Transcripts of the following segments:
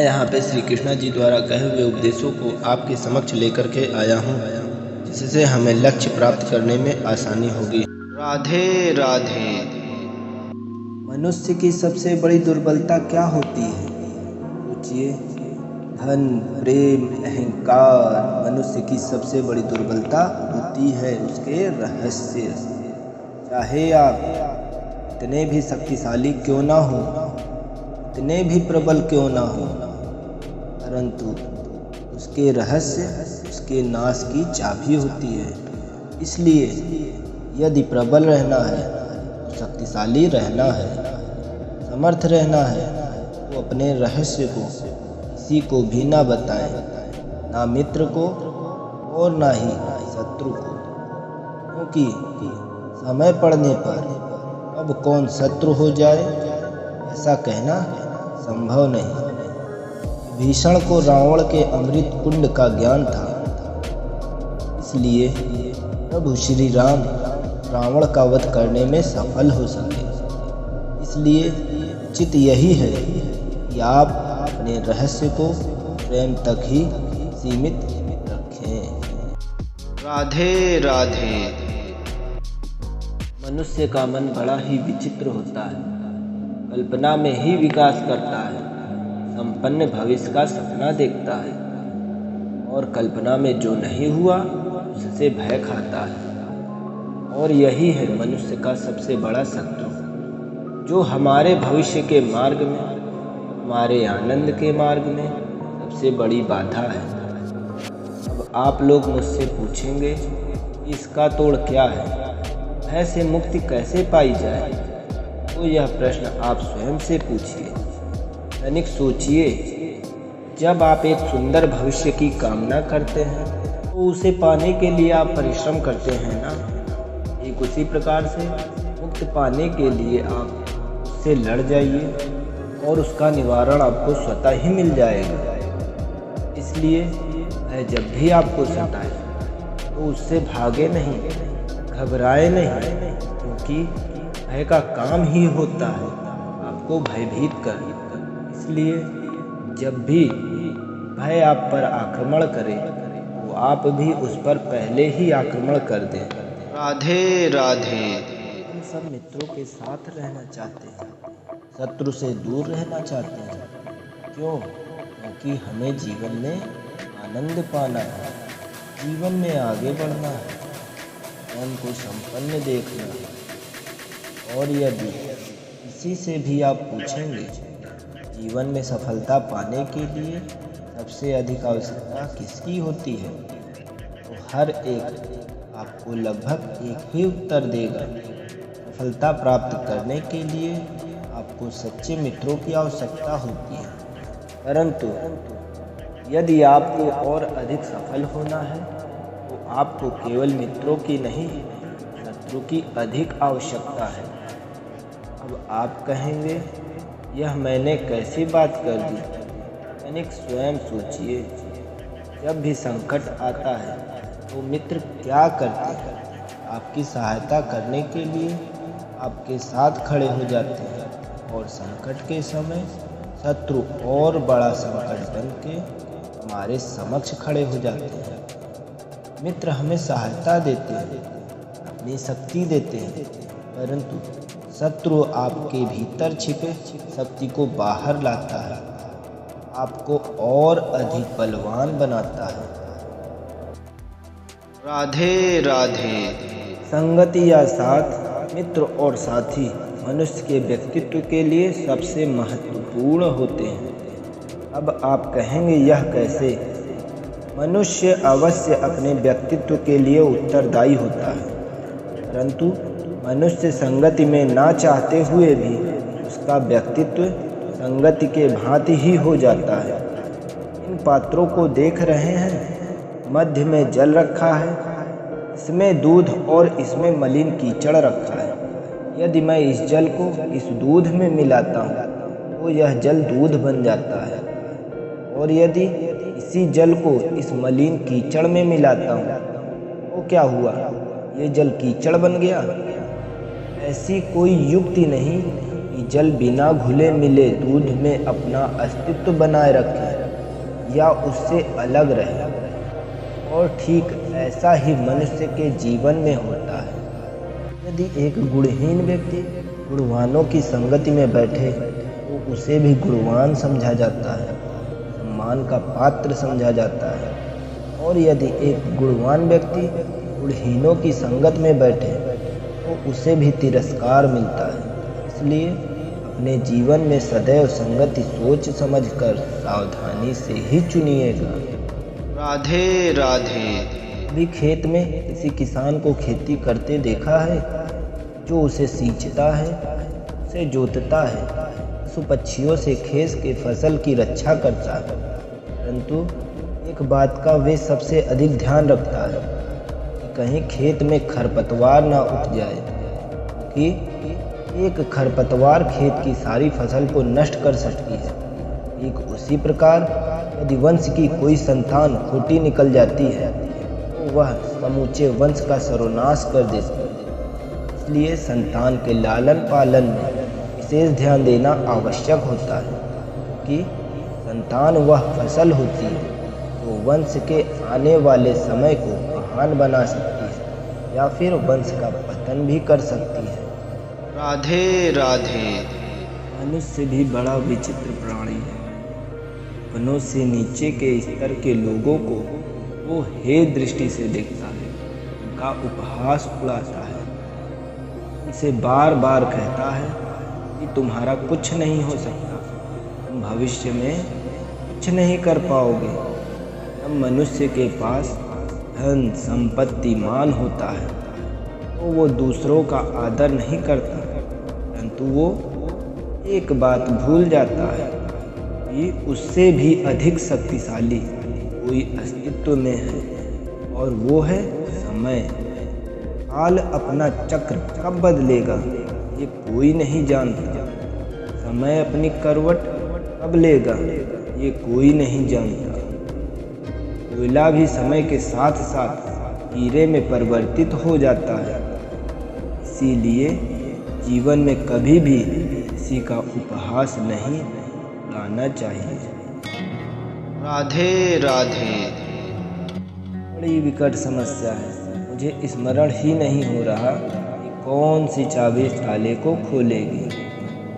मैं यहाँ पे श्री कृष्ण जी द्वारा कहे हुए उपदेशों को आपके समक्ष लेकर के आया हूँ, जिससे हमें लक्ष्य प्राप्त करने में आसानी होगी। राधे राधे। मनुष्य की सबसे बड़ी दुर्बलता क्या होती है? सोचिए। धन, प्रेम, अहंकार मनुष्य की सबसे बड़ी दुर्बलता होती है उसके रहस्य। चाहे आप इतने भी शक्तिशाली क्यों ना हो, इतने भी प्रबल क्यों ना हो, परंतु उसके रहस्य उसके नाश की चाबी होती है। इसलिए यदि प्रबल रहना है, शक्तिशाली रहना है, समर्थ रहना है, तो अपने रहस्य को किसी को भी ना बताएं, ना मित्र को और ना ही शत्रु को, क्योंकि समय पड़ने पर अब कौन शत्रु हो जाए ऐसा कहना संभव नहीं। भीषण को रावण के अमृत कुंड का ज्ञान था, इसलिए प्रभु श्री राम रावण का वध करने में सफल हो सके। इसलिए उचित यही है कि आप अपने रहस्य को प्रेम तक ही सीमित रखें। राधे राधे। मनुष्य का मन बड़ा ही विचित्र होता है, कल्पना में ही विकास करता है, संपन्न भविष्य का सपना देखता है और कल्पना में जो नहीं हुआ उससे भय खाता है। और यही है मनुष्य का सबसे बड़ा शत्रु, जो हमारे भविष्य के मार्ग में, हमारे आनंद के मार्ग में सबसे बड़ी बाधा है। अब आप लोग मुझसे पूछेंगे इसका तोड़ क्या है, भय से मुक्ति कैसे पाई जाए? तो यह प्रश्न आप स्वयं से पूछिए। तनिक सोचिए, जब आप एक सुंदर भविष्य की कामना करते हैं तो उसे पाने के लिए आप परिश्रम करते हैं ना। एक उसी प्रकार से मुक्ति पाने के लिए आप उससे लड़ जाइए और उसका निवारण आपको स्वतः ही मिल जाएगा। इसलिए भय जब भी आपको सताए तो उससे भागे नहीं, घबराए नहीं, क्योंकि भय का काम ही होता है आपको भयभीत कर। इसलिए जब भी भय आप पर आक्रमण करे तो आप भी उस पर पहले ही आक्रमण कर दें। राधे राधे। हम सब मित्रों के साथ रहना चाहते हैं, शत्रु से दूर रहना चाहते हैं। क्यों? क्योंकि हमें जीवन में आनंद पाना है, जीवन में आगे बढ़ना है, मन को संपन्न देखना है। और यदि किसी से भी आप पूछेंगे जीवन में सफलता पाने के लिए सबसे अधिक आवश्यकता किसकी होती है, तो हर एक आपको लगभग एक ही उत्तर देगा। सफलता प्राप्त करने के लिए आपको सच्चे मित्रों की आवश्यकता होती है। परंतु यदि आपको और अधिक सफल होना है तो आपको केवल मित्रों की नहीं, शत्रु की अधिक आवश्यकता है। अब आप कहेंगे यह मैंने कैसी बात कर दी? यानी स्वयं सोचिए, जब भी संकट आता है तो मित्र क्या करते हैं? आपकी सहायता करने के लिए आपके साथ खड़े हो जाते हैं, और संकट के समय शत्रु और बड़ा संकट बन के हमारे समक्ष खड़े हो जाते हैं। मित्र हमें सहायता देते हैं, अपनी शक्ति देते हैं, परंतु शत्रु आपके भीतर छिपे शक्ति को बाहर लाता है, आपको और अधिक बलवान बनाता है। राधे राधे। संगति या साथ, मित्र और साथी मनुष्य के व्यक्तित्व के लिए सबसे महत्वपूर्ण होते हैं। अब आप कहेंगे यह कैसे? मनुष्य अवश्य अपने व्यक्तित्व के लिए उत्तरदायी होता है, परंतु मनुष्य संगति में ना चाहते हुए भी उसका व्यक्तित्व संगति के भांति ही हो जाता है। इन पात्रों को देख रहे हैं, मध्य में जल रखा है, इसमें दूध और इसमें मलिन कीचड़ रखा है। यदि मैं इस जल को इस दूध में मिलाता हूँ तो यह जल दूध बन जाता है, और यदि इसी जल को इस मलिन कीचड़ में मिलाता हूँ तो क्या हुआ? ये जल कीचड़ बन गया। ऐसी कोई युक्ति नहीं कि जल बिना घुले मिले दूध में अपना अस्तित्व बनाए रखे या उससे अलग रहे। और ठीक ऐसा ही मनुष्य के जीवन में होता है। यदि एक गुणहीन व्यक्ति गुणवानों की संगति में बैठे तो उसे भी गुणवान समझा जाता है, सम्मान का पात्र समझा जाता है। और यदि एक गुणवान व्यक्ति गुणहीनों की संगत में बैठे तो उसे भी तिरस्कार मिलता है। इसलिए अपने जीवन में सदैव संगति सोच समझकर सावधानी से ही चुनिएगा। राधे राधे। भी खेत में किसी किसान को खेती करते देखा है, जो उसे सींचता है, उसे जोतता है, पशु पक्षियों से खेत के फसल की रक्षा करता है, परंतु एक बात का वे सबसे अधिक ध्यान रखता है कि कहीं खेत में खरपतवार ना उठ जाए, क्योंकि एक खरपतवार खेत की सारी फसल को नष्ट कर सकती है। ठीक उसी प्रकार यदि वंश की कोई संतान खोटी निकल जाती है तो वह समूचे वंश का सर्वनाश कर देती है। इसलिए संतान के लालन पालन में विशेष ध्यान देना आवश्यक होता है, क्योंकि संतान वह फसल होती है जो वंश के आने वाले समय को महान बना सकती है या फिर वंश का पतन भी कर सकती है। राधे राधे। मनुष्य भी बड़ा विचित्र प्राणी है। वनों से नीचे के स्तर के लोगों को वो हे दृष्टि से देखता है, उनका उपहास उड़ाता है, उनसे बार बार कहता है कि तुम्हारा कुछ नहीं हो सकता, तुम भविष्य में कुछ नहीं कर पाओगे। जब मनुष्य के पास धन संपत्ति मान होता है तो वो दूसरों का आदर नहीं करता, परंतु वो एक बात भूल जाता है कि उससे भी अधिक शक्तिशाली कोई अस्तित्व में है, और वो है समय। काल अपना चक्र कब बदलेगा ये कोई नहीं जानता। समय अपनी करवट कब लेगा ये कोई नहीं जानता। कोयला भी समय के साथ साथ हीरे में परिवर्तित हो जाता है। इसीलिए जीवन में कभी भी किसी का उपहास नहीं उड़ाना चाहिए। राधे राधे। बड़ी विकट समस्या है। मुझे स्मरण ही नहीं हो रहा कि कौन सी चाबी ताले को खोलेगी।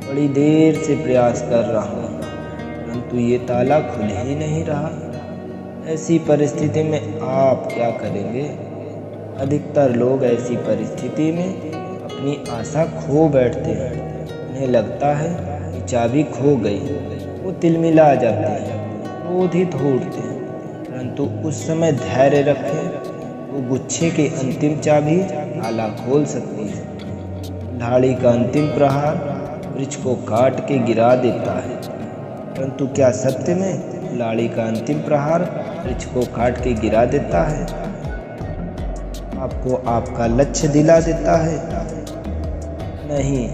बड़ी देर से प्रयास कर रहा हूँ, परंतु ये ताला खुल ही नहीं रहा। ऐसी परिस्थिति में आप क्या करेंगे? अधिकतर लोग ऐसी परिस्थिति में अपनी आशा खो बैठते हैं। उन्हें लगता है कि चाबी खो गई, वो तिलमिला जाते हैं, क्रोधित हो उठते हैं, परंतु उस समय धैर्य रखें, वो गुच्छे की अंतिम चाबी ताला खोल सकती है। ढाड़ी का अंतिम प्रहार वृक्ष को काट के गिरा देता है, परंतु क्या सत्य में लाड़ी का अंतिम प्रहार वृक्ष को काट के गिरा देता है? आपको आपका लक्ष्य दिला देता है? नहीं,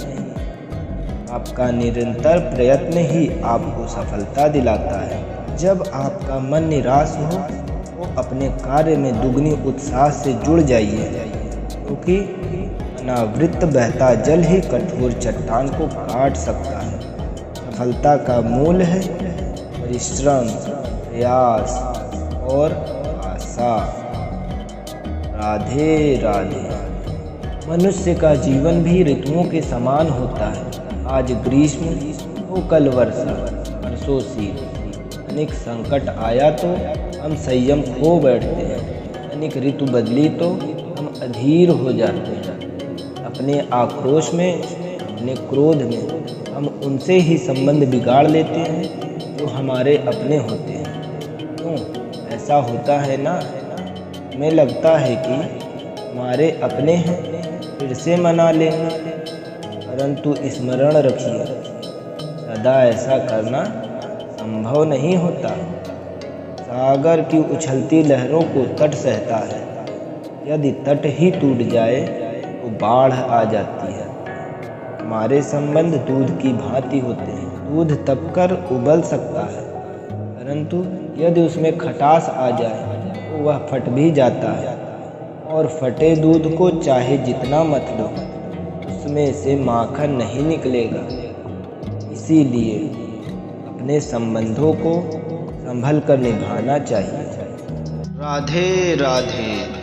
आपका निरंतर प्रयत्न ही आपको सफलता दिलाता है। जब आपका मन निराश हो तो अपने कार्य में दुगनी उत्साह से जुड़ जाइए, क्योंकि अनावृत बहता जल ही कठोर चट्टान को काट सकता है। सफलता का मूल है परिश्रम, प्रयास और आशा। राधे राधे। मनुष्य का जीवन भी ऋतुओं के समान होता है। आज ग्रीष्म तो कल वर्षा, परसों शीत। अनेक संकट आया तो हम संयम खो बैठते हैं, अनेक ऋतु बदली तो हम अधीर हो जाते हैं। अपने आक्रोश में, अपने क्रोध में हम उनसे ही संबंध बिगाड़ लेते हैं जो हमारे अपने होते हैं। क्यों ऐसा होता है ना? हमें लगता है कि हमारे अपने हैं, फिर से मना लेंगे, परंतु स्मरण रखिए, सदा ऐसा करना संभव नहीं होता। सागर की उछलती लहरों को तट सहता है, यदि तट ही टूट जाए तो बाढ़ आ जाती है। हमारे संबंध दूध की भांति होते हैं। दूध तपकर उबल सकता है, परंतु यदि उसमें खटास आ जाए तो वह फट भी जाता है, और फटे दूध को चाहे जितना मत लो, उसमें से माखन नहीं निकलेगा। इसीलिए अपने संबंधों को संभल कर निभाना चाहिए। राधे राधे।